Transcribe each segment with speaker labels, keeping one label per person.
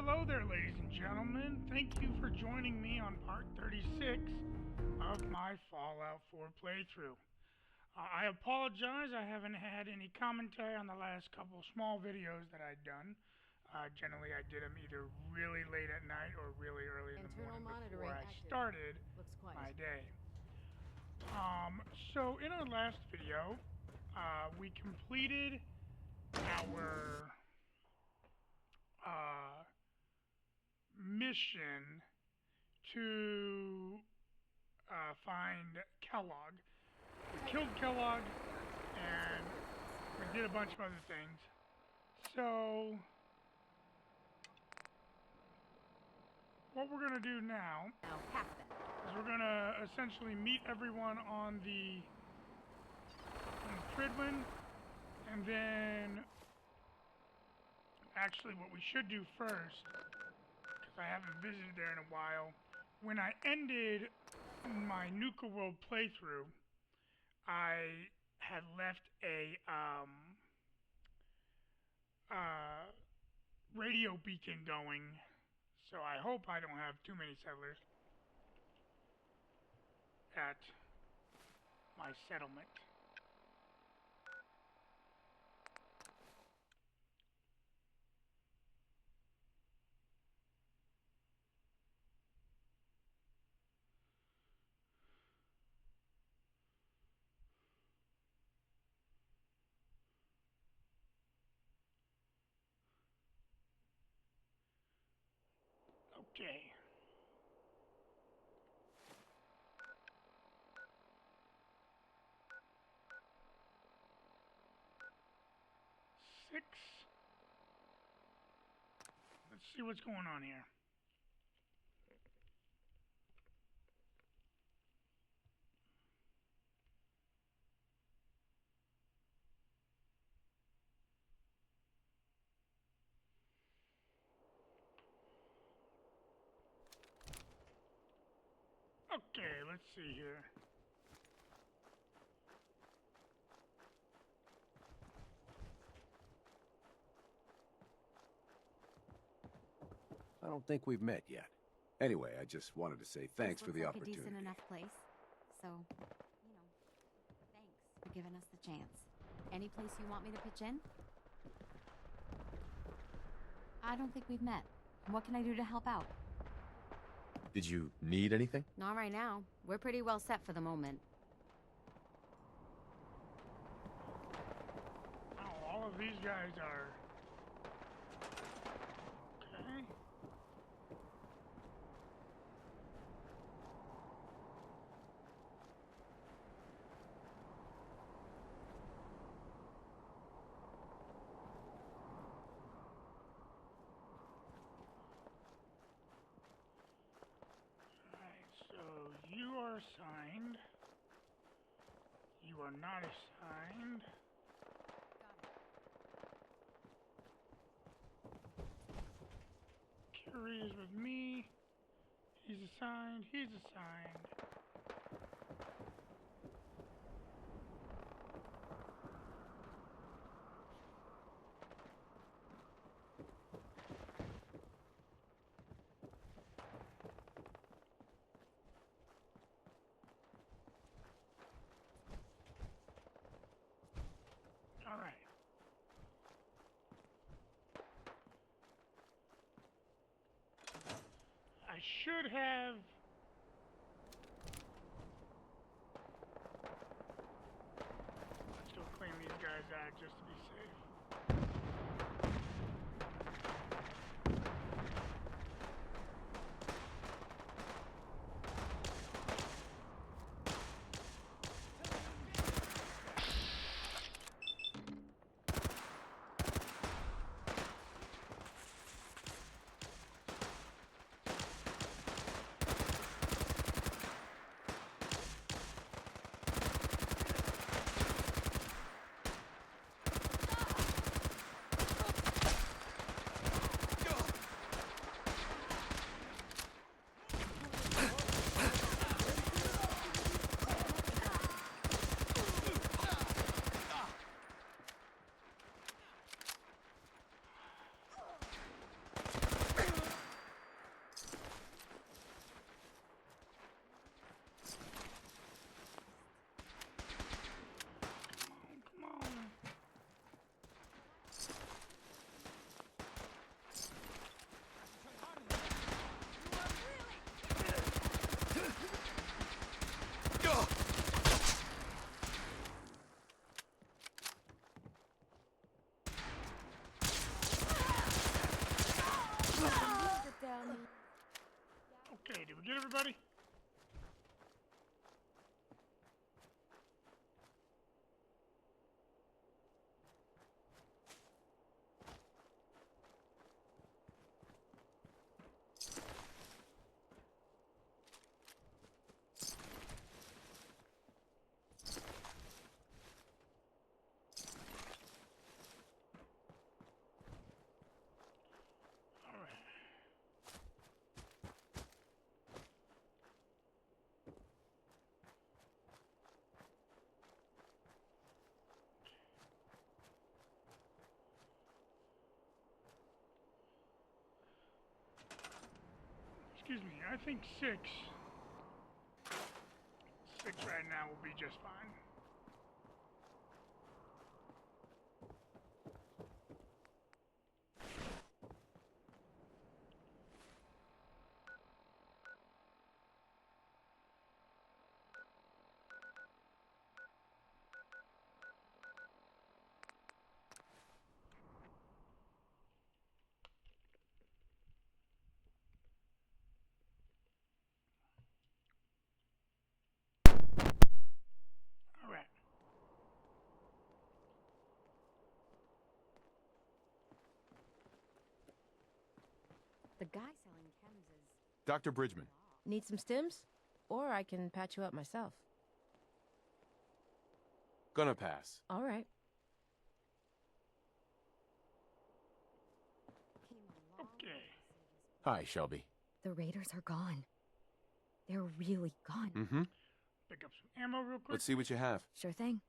Speaker 1: hello there, ladies and gentlemen. Thank you for joining me on part 36 of my Fallout 4 playthrough. I apologize, I haven't had any commentary on the last couple small videos that I'd done. Generally, I did them either really late at night or really early in the morning before I started my day. So in our last video, we completed our mission to find Kellogg. We killed Kellogg and we did a bunch of other things. So what we're going to do now is we're going to essentially meet everyone on the Fridwin, and then actually what we should do first, because I haven't visited there in a while, when I ended my Nuka World playthrough, I had left a radio beacon going, so I hope I don't have too many settlers at my settlement. Okay. Six. Let's see what's going on here. Okay, let's see here.
Speaker 2: I don't think we've met yet. Anyway, I just wanted to say thanks for the opportunity.
Speaker 3: This looks like a decent enough place. So, thanks for giving us the chance. Any place you want me to pitch in? I don't think we've met. What can I do to help out?
Speaker 2: Did you need anything?
Speaker 3: Not right now. We're pretty well set for the moment.
Speaker 1: Oh, all of these guys are... Okay. So you are assigned. You are not assigned. Curie is with me. He's assigned. He's assigned. All right. I should have... Let's go clean these guys out just to be safe. Excuse me, I think 6. 6 right now will be just fine. Alright.
Speaker 3: The guy selling chems is...
Speaker 4: Dr. Bridgman.
Speaker 5: Need some stims? Or I can patch you up myself.
Speaker 4: Gonna pass.
Speaker 5: All right.
Speaker 3: Came a long
Speaker 1: Okay.
Speaker 3: way to see this.
Speaker 4: Hi, Shelby.
Speaker 3: The raiders are gone. They're really gone.
Speaker 4: Mm-hmm.
Speaker 1: Pick up some ammo real quick.
Speaker 4: Let's see what you have.
Speaker 3: Sure thing.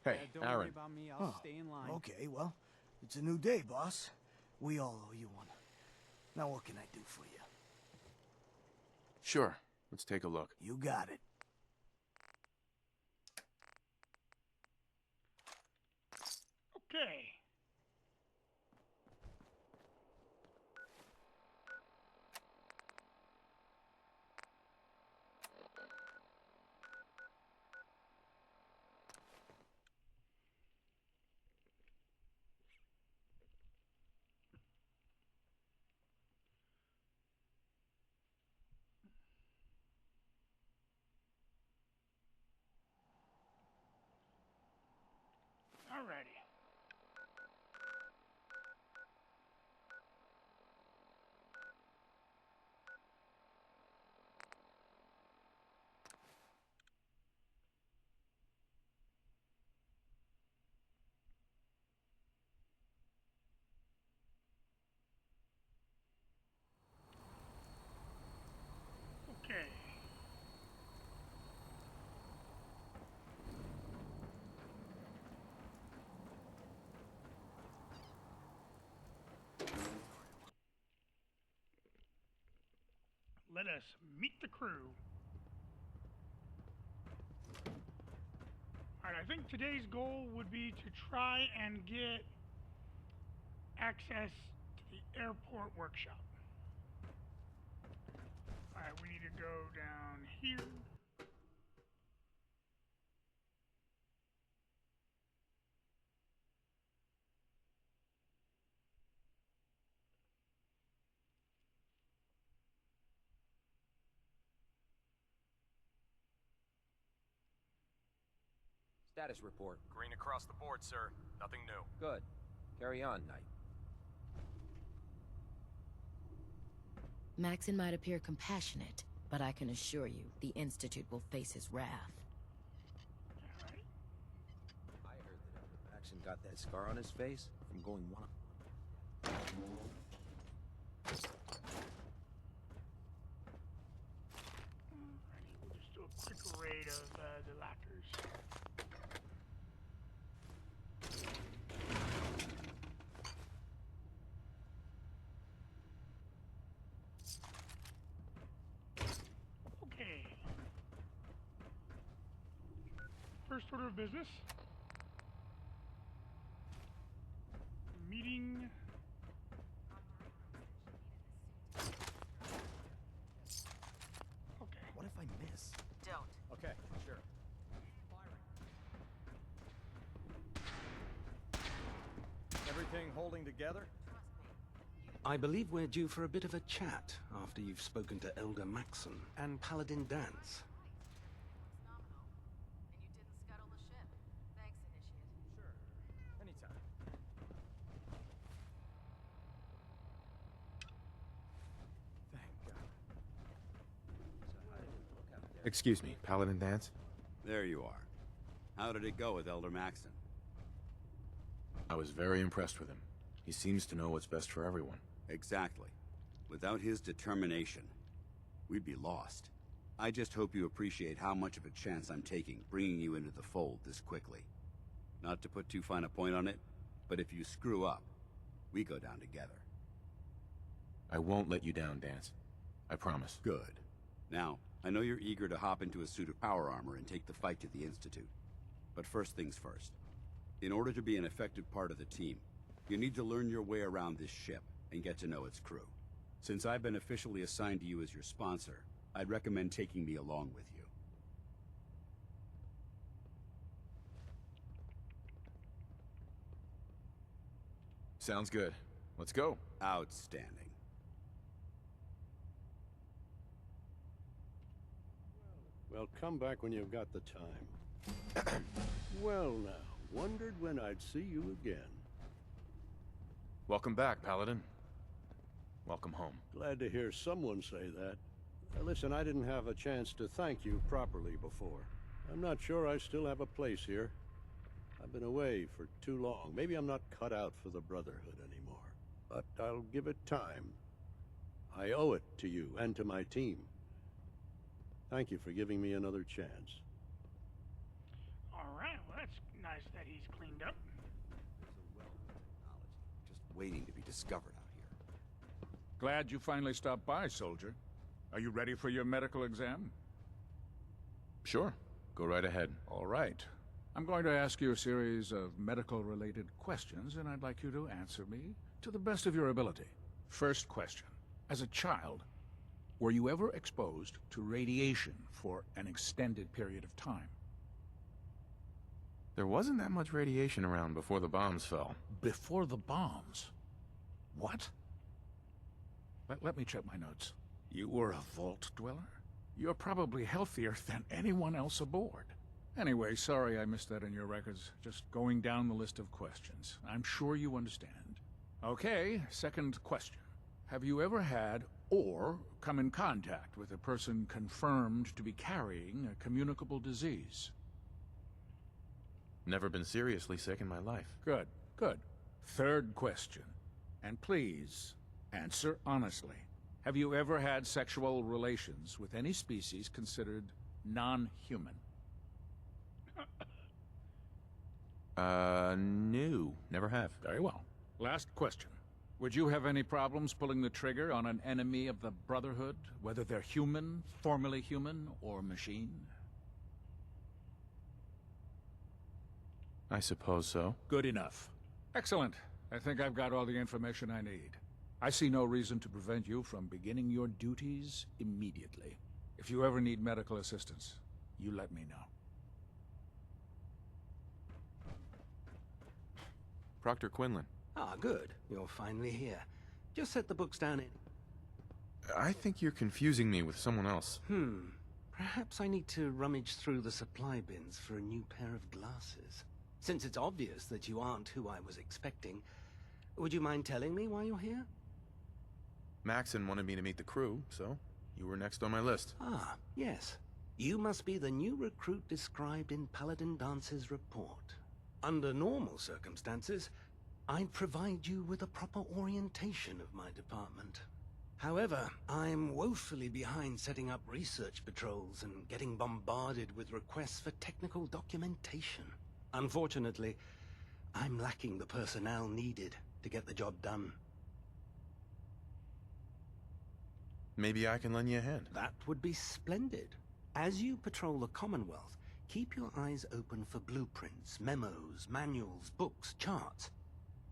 Speaker 4: Hey,
Speaker 6: Don't worry
Speaker 4: Aaron.
Speaker 6: about me. I'll
Speaker 7: Oh,
Speaker 6: stay in line.
Speaker 7: Okay, well, it's a new day, boss. We all owe you one. Now what can I do for you?
Speaker 4: Sure. Let's take a look.
Speaker 7: You got it.
Speaker 1: Okay. Alrighty. Okay. Let us meet the crew. Alright, I think today's goal would be to try and get access to the airport workshop. Alright, we need to go down here.
Speaker 2: Status report.
Speaker 8: Green across the board, sir. Nothing new.
Speaker 2: Good. Carry on, Knight.
Speaker 5: Maxon might appear compassionate, but I can assure you, the Institute will face his wrath.
Speaker 1: Alright.
Speaker 2: I heard that Elder Maxon got that scar on his face from going one.
Speaker 1: Alrighty, we'll just do a quick raid of the lockers. Okay. First order of business. Meeting. Okay.
Speaker 7: What if I miss?
Speaker 5: Don't.
Speaker 7: Okay, sure.
Speaker 6: Everything holding together?
Speaker 9: I believe we're due for a bit of a chat after you've spoken to Elder Maxon and Paladin Dance.
Speaker 6: Anytime.
Speaker 7: Thank God.
Speaker 4: Excuse me, Paladin Dance?
Speaker 10: There you are. How did it go with Elder Maxon?
Speaker 4: I was very impressed with him. He seems to know what's best for everyone.
Speaker 10: Exactly. Without his determination, we'd be lost. I just hope you appreciate how much of a chance I'm taking bringing you into the fold this quickly. Not to put too fine a point on it, but if you screw up, we go down together.
Speaker 4: I won't let you down, Dance. I promise.
Speaker 10: Good. Now, I know you're eager to hop into a suit of power armor and take the fight to the Institute. But first things first. In order to be an effective part of the team, you need to learn your way around this ship and get to know its crew. Since I've been officially assigned to you as your sponsor, I'd recommend taking me along with you.
Speaker 4: Sounds good. Let's go.
Speaker 10: Outstanding.
Speaker 11: Well, come back when you've got the time. Well now, wondered when I'd see you again.
Speaker 4: Welcome back, Paladin. Welcome home.
Speaker 11: Glad to hear someone say that. Listen, I didn't have a chance to thank you properly before. I'm not sure I still have a place here. I've been away for too long. Maybe I'm not cut out for the Brotherhood anymore. But I'll give it time. I owe it to you and to my team. Thank you for giving me another chance.
Speaker 1: Alright, well that's nice that he's cleaned up.
Speaker 10: There's a wealth of technology just waiting to be discovered out here.
Speaker 12: Glad you finally stopped by, soldier. Are you ready for your medical exam?
Speaker 4: Sure. Go right ahead.
Speaker 12: All right. I'm going to ask you a series of medical-related questions, and I'd like you to answer me to the best of your ability. First question. As a child, were you ever exposed to radiation for an extended period of time?
Speaker 4: There wasn't that much radiation around before the bombs fell.
Speaker 12: Before the bombs? What? Let me check my notes. You were a vault dweller? You're probably healthier than anyone else aboard. Anyway, sorry I missed that in your records. Just going down the list of questions. I'm sure you understand. Okay, second question. Have you ever had or come in contact with a person confirmed to be carrying a communicable disease?
Speaker 4: Never been seriously sick in my life.
Speaker 12: Good, good. Third question. And please, answer honestly. Have you ever had sexual relations with any species considered non-human?
Speaker 4: No. Never have.
Speaker 12: Very well. Last question. Would you have any problems pulling the trigger on an enemy of the Brotherhood, whether they're human, formerly human, or machine?
Speaker 4: I suppose so.
Speaker 12: Good enough. Excellent. I think I've got all the information I need. I see no reason to prevent you from beginning your duties immediately. If you ever need medical assistance, you let me know.
Speaker 4: Proctor Quinlan.
Speaker 9: Ah, good. You're finally here. Just set the books down in...
Speaker 4: I think you're confusing me with someone else.
Speaker 9: Perhaps I need to rummage through the supply bins for a new pair of glasses. Since it's obvious that you aren't who I was expecting, would you mind telling me why you're here?
Speaker 4: Maxon wanted me to meet the crew, so you were next on my list.
Speaker 9: Ah, yes. You must be the new recruit described in Paladin Dance's report. Under normal circumstances, I'd provide you with a proper orientation of my department. However, I'm woefully behind setting up research patrols and getting bombarded with requests for technical documentation. Unfortunately, I'm lacking the personnel needed to get the job done.
Speaker 4: Maybe I can lend you a hand.
Speaker 9: That would be splendid. As you patrol the Commonwealth, keep your eyes open for blueprints, memos, manuals, books, charts.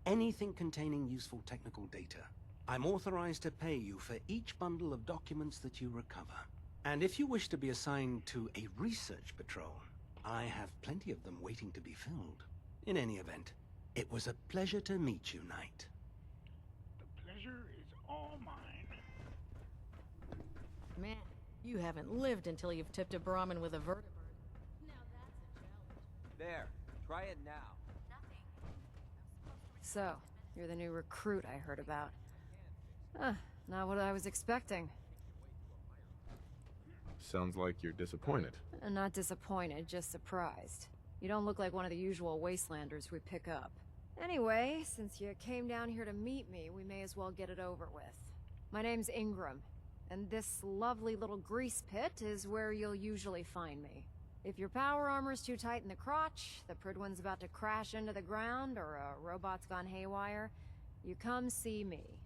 Speaker 9: Anything containing useful technical data. I'm authorized to pay you for each bundle of documents that you recover. And if you wish to be assigned to a research patrol, I have plenty of them waiting to be filled. In any event, it was a pleasure to meet you, Knight.
Speaker 1: The pleasure is all mine.
Speaker 5: Man, you haven't lived until you've tipped a Brahmin with a vertebrate. Now that's a challenge.
Speaker 13: There, try it now.
Speaker 14: So, you're the new recruit I heard about. Not what I was expecting.
Speaker 4: Sounds like you're disappointed.
Speaker 14: Not disappointed, just surprised. You don't look like one of the usual wastelanders we pick up. Anyway, since you came down here to meet me, we may as well get it over with. My name's Ingram. And this lovely little grease pit is where you'll usually find me. If your power armor's too tight in the crotch, the Pridwin's about to crash into the ground, or a robot's gone haywire, you come see me.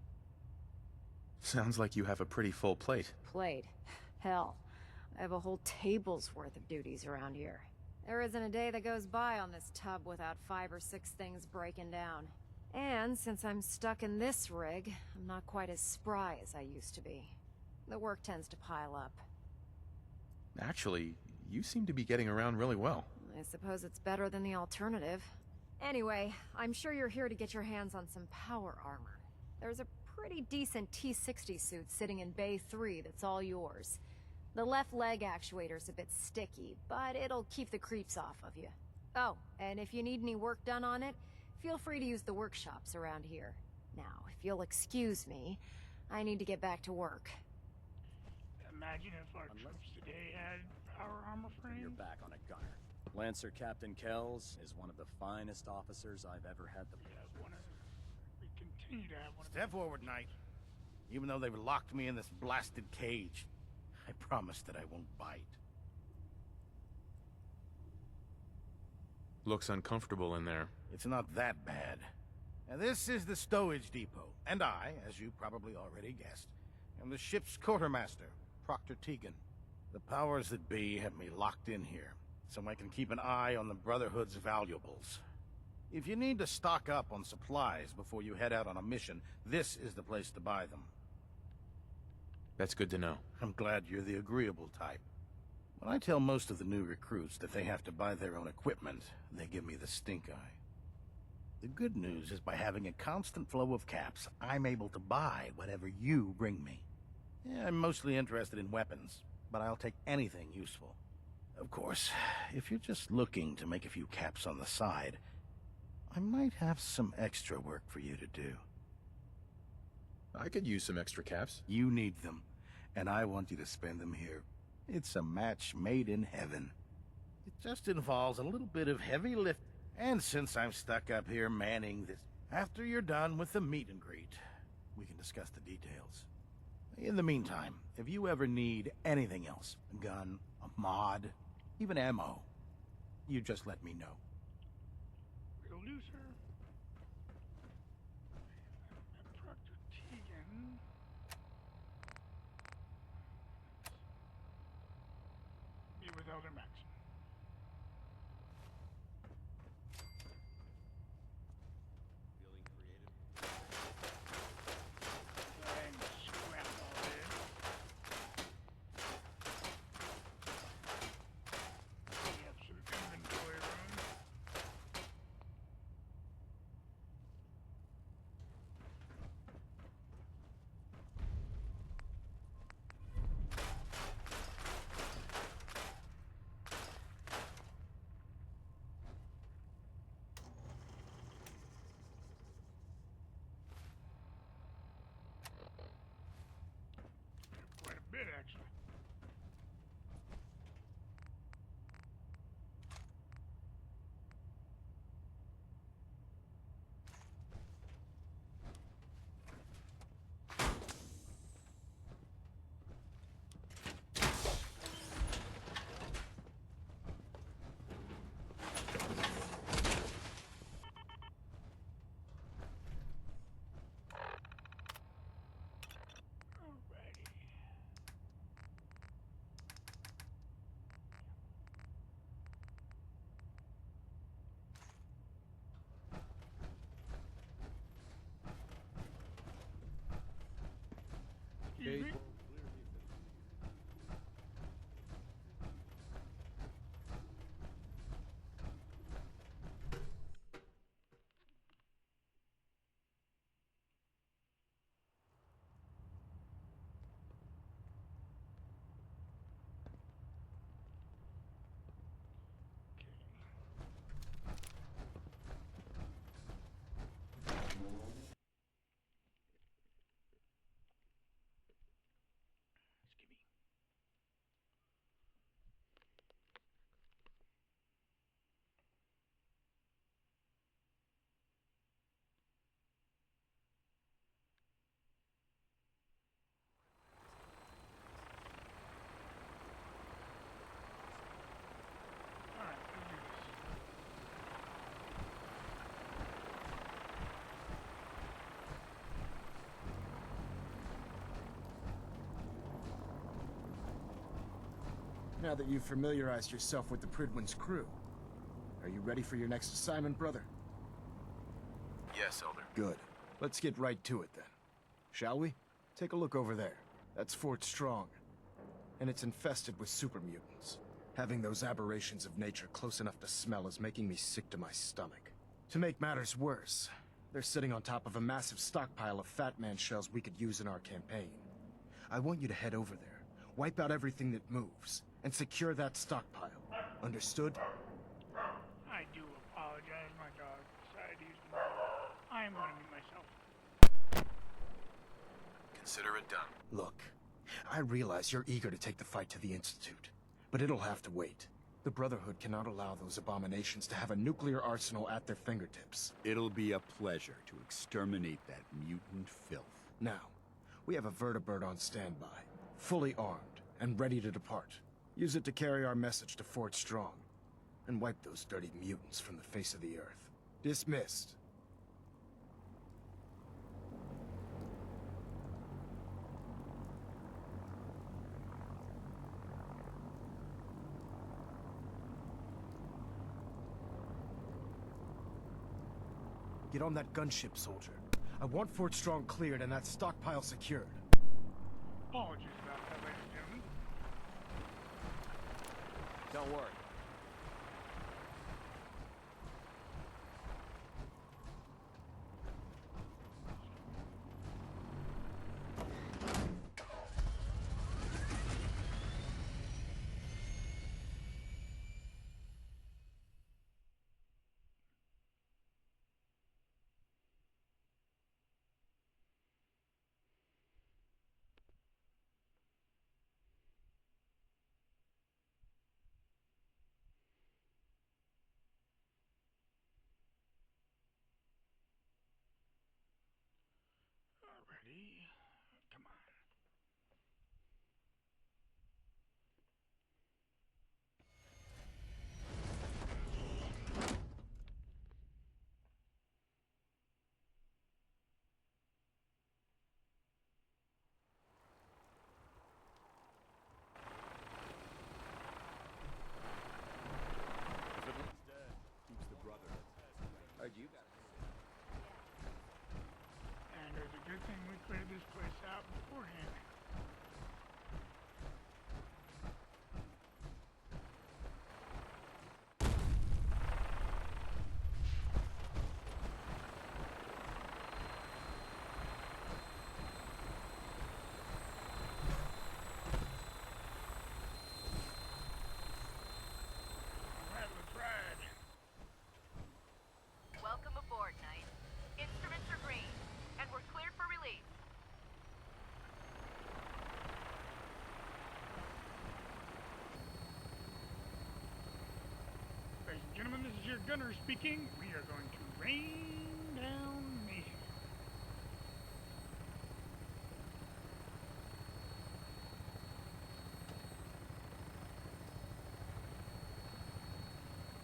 Speaker 4: Sounds like you have a pretty full plate.
Speaker 14: Plate? Hell, I have a whole table's worth of duties around here. There isn't a day that goes by on this tub without 5 or 6 things breaking down. And since I'm stuck in this rig, I'm not quite as spry as I used to be. The work tends to pile up.
Speaker 4: Actually, you seem to be getting around really well.
Speaker 14: I suppose it's better than the alternative. Anyway, I'm sure you're here to get your hands on some power armor. There's a pretty decent T-60 suit sitting in Bay 3 that's all yours. The left leg actuator's a bit sticky, but it'll keep the creeps off of you. Oh, and if you need any work done on it, feel free to use the workshops around here. Now, if you'll excuse me, I need to get back to work.
Speaker 1: Imagine if our troops today had power armor frames.
Speaker 6: You're back on a gunner. Lancer Captain Kells is one of the finest officers I've ever had the
Speaker 1: We continue to have one of
Speaker 13: Step forward, Knight. Even though they've locked me in this blasted cage, I promise that I won't bite.
Speaker 4: Looks uncomfortable in there.
Speaker 13: It's not that bad. Now, this is the stowage depot, and I, as you probably already guessed, am the ship's quartermaster, Proctor Tegan. The powers that be have me locked in here, so I can keep an eye on the Brotherhood's valuables. If you need to stock up on supplies before you head out on a mission, this is the place to buy them.
Speaker 4: That's good to know.
Speaker 13: I'm glad you're the agreeable type. When I tell most of the new recruits that they have to buy their own equipment, they give me the stink eye. The good news is by having a constant flow of caps, I'm able to buy whatever you bring me. Yeah, I'm mostly interested in weapons, but I'll take anything useful. Of course, if you're just looking to make a few caps on the side, I might have some extra work for you to do.
Speaker 4: I could use some extra caps.
Speaker 13: You need them, and I want you to spend them here. It's a match made in heaven. It just involves a little bit of heavy lift. And since I'm stuck up here manning this, after you're done with the meet and greet, we can discuss the details. In the meantime, if you ever need anything else, a gun, a mod, even ammo, you just let me know.
Speaker 1: Will do, sir. Proctor Tegan. Meet with Elder Maxim. Quite a bit, actually. Excuse me?
Speaker 15: Now that you've familiarized yourself with the Pridwin's crew, are you ready for your next assignment, brother?
Speaker 4: Yes, Elder.
Speaker 15: Good. Let's get right to it then. Shall we? Take a look over there. That's Fort Strong. And it's infested with super mutants. Having those aberrations of nature close enough to smell is making me sick to my stomach. To make matters worse, they're sitting on top of a massive stockpile of Fat Man shells we could use in our campaign. I want you to head over there, wipe out everything that moves, and secure that stockpile. Understood?
Speaker 1: I do apologize, my dog decided to use the mother. I am going to mute myself.
Speaker 4: Consider it done.
Speaker 15: Look, I realize you're eager to take the fight to the Institute, but it'll have to wait. The Brotherhood cannot allow those abominations to have a nuclear arsenal at their fingertips.
Speaker 10: It'll be a pleasure to exterminate that mutant filth.
Speaker 15: Now, we have a vertibird on standby, fully armed and ready to depart. Use it to carry our message to Fort Strong, and wipe those dirty mutants from the face of the earth. Dismissed. Get on that gunship, soldier. I want Fort Strong cleared and that stockpile secured.
Speaker 1: Apologies about that, ladies and gentlemen.
Speaker 6: Don't worry.
Speaker 1: Alrighty. Come on.
Speaker 10: Keeps the Brotherhood. Heard you got it.
Speaker 1: And there's a good thing we cleared this place out beforehand. Alright, let's ride.
Speaker 16: Welcome aboard, Knight. Instruments are green, and we're cleared for release.
Speaker 1: Ladies and gentlemen, this is your gunner speaking. We are going to rain down mayhem.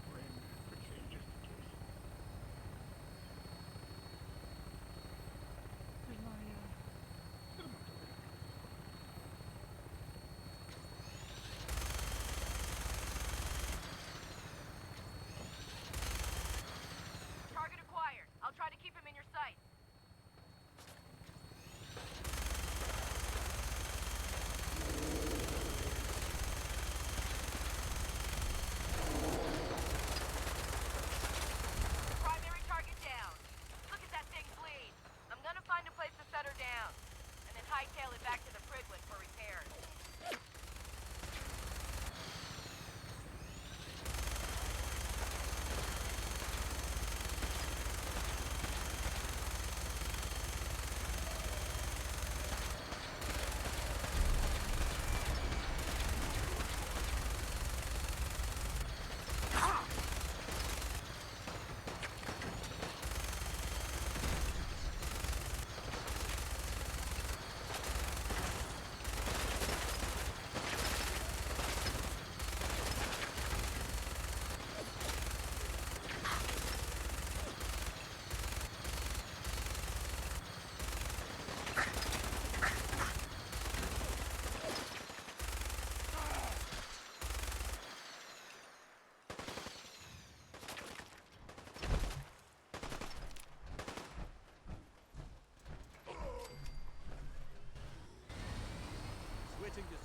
Speaker 1: Go ahead and quick save just in case. Where's my settlement over there?
Speaker 16: Target acquired.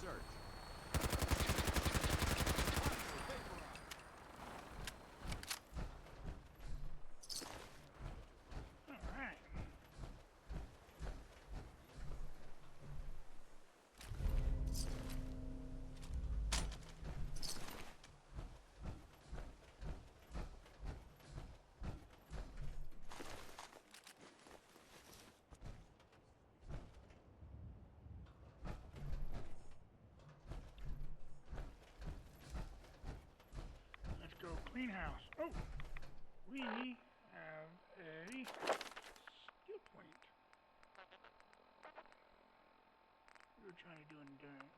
Speaker 10: Search.
Speaker 1: Alright. Let's go clean house. Oh! We have a skill point. We were trying to do endurance.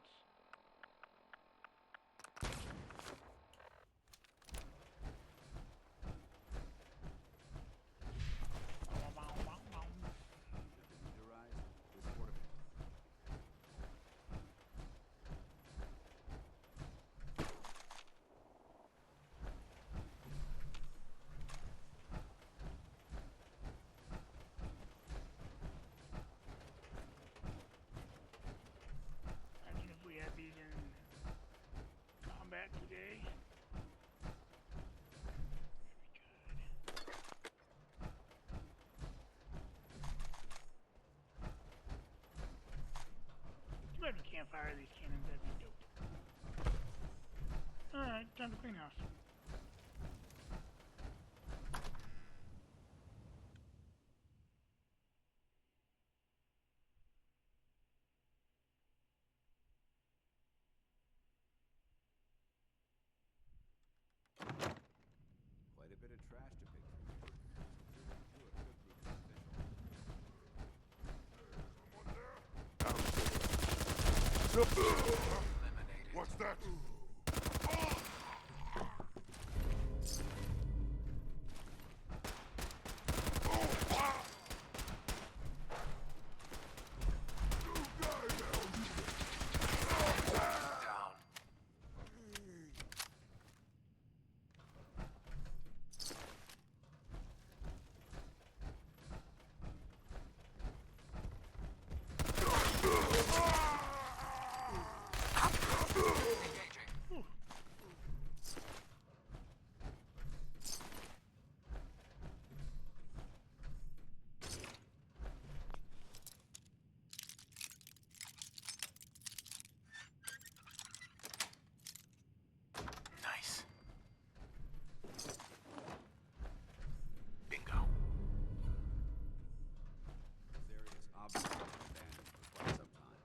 Speaker 1: Imagine if we had these in combat today. Too bad we can't fire these cannons, that'd be dope. Alright, time to clean house.
Speaker 10: Quite a bit of trash to pick through. You a good group of officials.
Speaker 17: What's that?
Speaker 13: Nice. Bingo.
Speaker 10: This area is obviously been abandoned for quite some time.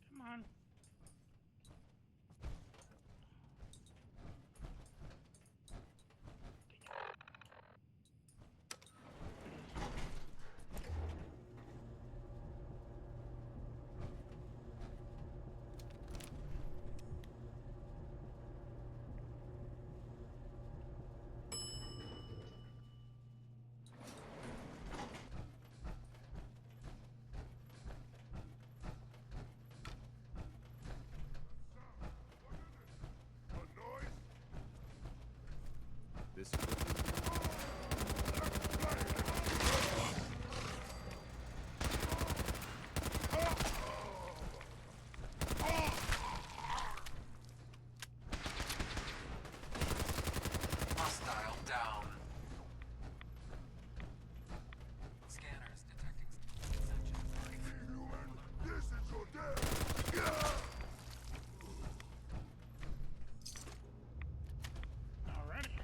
Speaker 1: Come on.
Speaker 10: This
Speaker 17: Hostile down. Scanners detecting sections. Human, this is your death.
Speaker 1: Alrighty.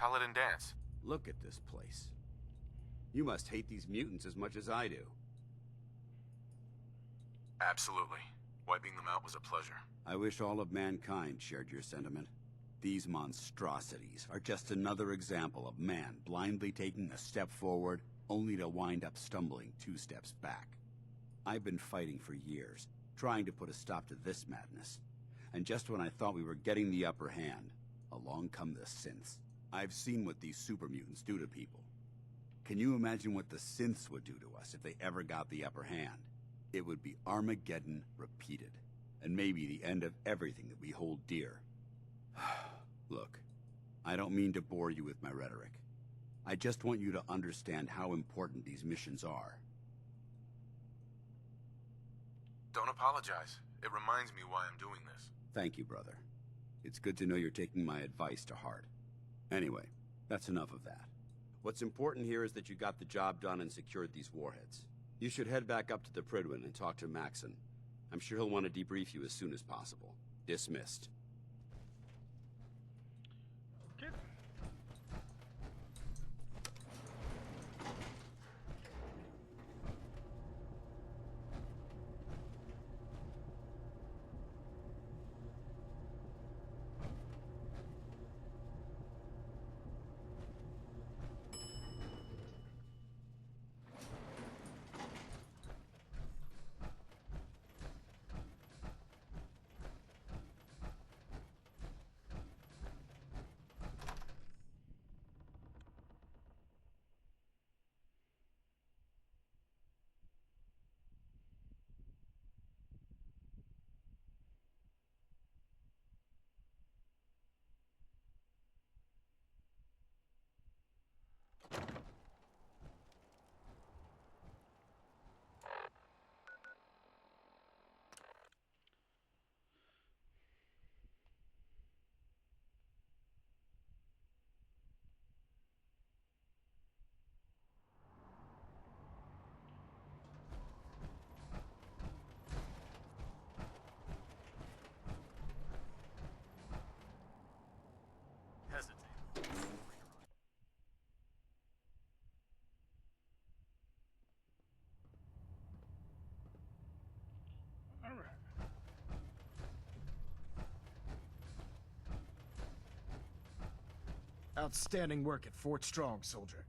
Speaker 4: Paladin Dance.
Speaker 10: Look at this place. You must hate these mutants as much as I do.
Speaker 4: Absolutely. Wiping them out was a pleasure.
Speaker 10: I wish all of mankind shared your sentiment. These monstrosities are just another example of man blindly taking a step forward, only to wind up stumbling 2 steps back. I've been fighting for years, trying to put a stop to this madness. And just when I thought we were getting the upper hand, along come the synths. I've seen what these super mutants do to people. Can you imagine what the synths would do to us if they ever got the upper hand? It would be Armageddon repeated, and maybe the end of everything that we hold dear. Look, I don't mean to bore you with my rhetoric. I just want you to understand how important these missions are.
Speaker 4: Don't apologize. It reminds me why I'm doing this.
Speaker 10: Thank you, brother. It's good to know you're taking my advice to heart. Anyway, that's enough of that. What's important here is that you got the job done and secured these warheads. You should head back up to the Prydwen and talk to Maxon. I'm sure he'll want to debrief you as soon as possible. Dismissed.
Speaker 1: Okay. All right.
Speaker 15: Outstanding work at Fort Strong, soldier.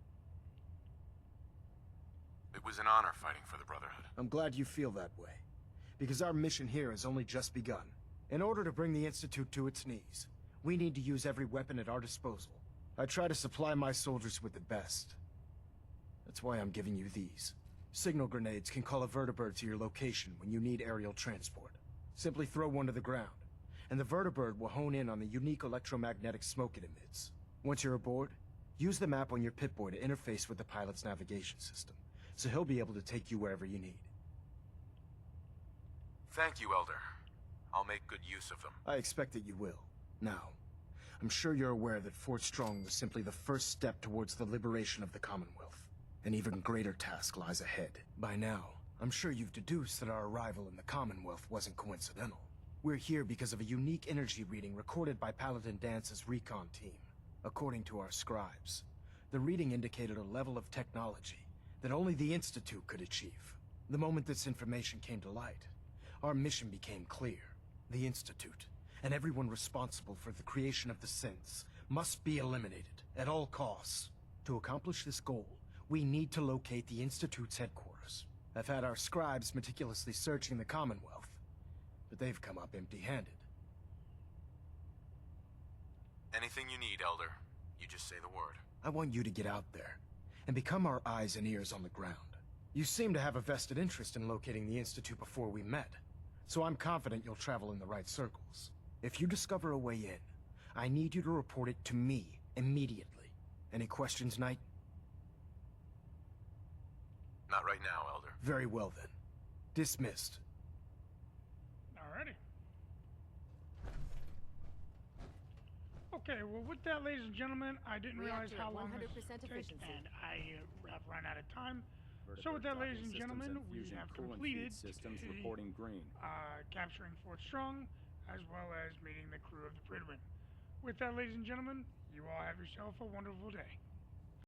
Speaker 4: It was an honor fighting for the Brotherhood.
Speaker 15: I'm glad you feel that way, because our mission here has only just begun. In order to bring the Institute to its knees, we need to use every weapon at our disposal. I try to supply my soldiers with the best. That's why I'm giving you these. Signal grenades can call a vertibird to your location when you need aerial transport. Simply throw one to the ground, and the vertibird will hone in on the unique electromagnetic smoke it emits. Once you're aboard, use the map on your Pip-Boy to interface with the pilot's navigation system, so he'll be able to take you wherever you need.
Speaker 4: Thank you, Elder. I'll make good use of them.
Speaker 15: I expect that you will. Now, I'm sure you're aware that Fort Strong was simply the first step towards the liberation of the Commonwealth. An even greater task lies ahead. By now, I'm sure you've deduced that our arrival in the Commonwealth wasn't coincidental. We're here because of a unique energy reading recorded by Paladin Dance's recon team. According to our scribes, the reading indicated a level of technology that only the Institute could achieve. The moment this information came to light, our mission became clear. The Institute, and everyone responsible for the creation of the synths, must be eliminated at all costs. To accomplish this goal, we need to locate the Institute's headquarters. I've had our scribes meticulously searching the Commonwealth, but they've come up empty-handed.
Speaker 4: Anything you need, Elder. You just say the word.
Speaker 15: I want you to get out there and become our eyes and ears on the ground. You seem to have a vested interest in locating the Institute before we met, so I'm confident you'll travel in the right circles. If you discover a way in, I need you to report it to me immediately. Any questions, Knight?
Speaker 4: Not right now, Elder.
Speaker 15: Very well then. Dismissed.
Speaker 1: Alrighty. Okay, well with that, ladies and gentlemen, I didn't realize
Speaker 5: Reactor
Speaker 1: how
Speaker 5: at
Speaker 1: long this
Speaker 5: 100%
Speaker 1: would take,
Speaker 5: efficiency.
Speaker 1: and I have run out of time. So with that, ladies and gentlemen, we have completed
Speaker 6: systems reporting green.
Speaker 1: capturing Fort Strong, as well as meeting the crew of the Prydwen. With that, ladies and gentlemen, You all have yourself a wonderful day.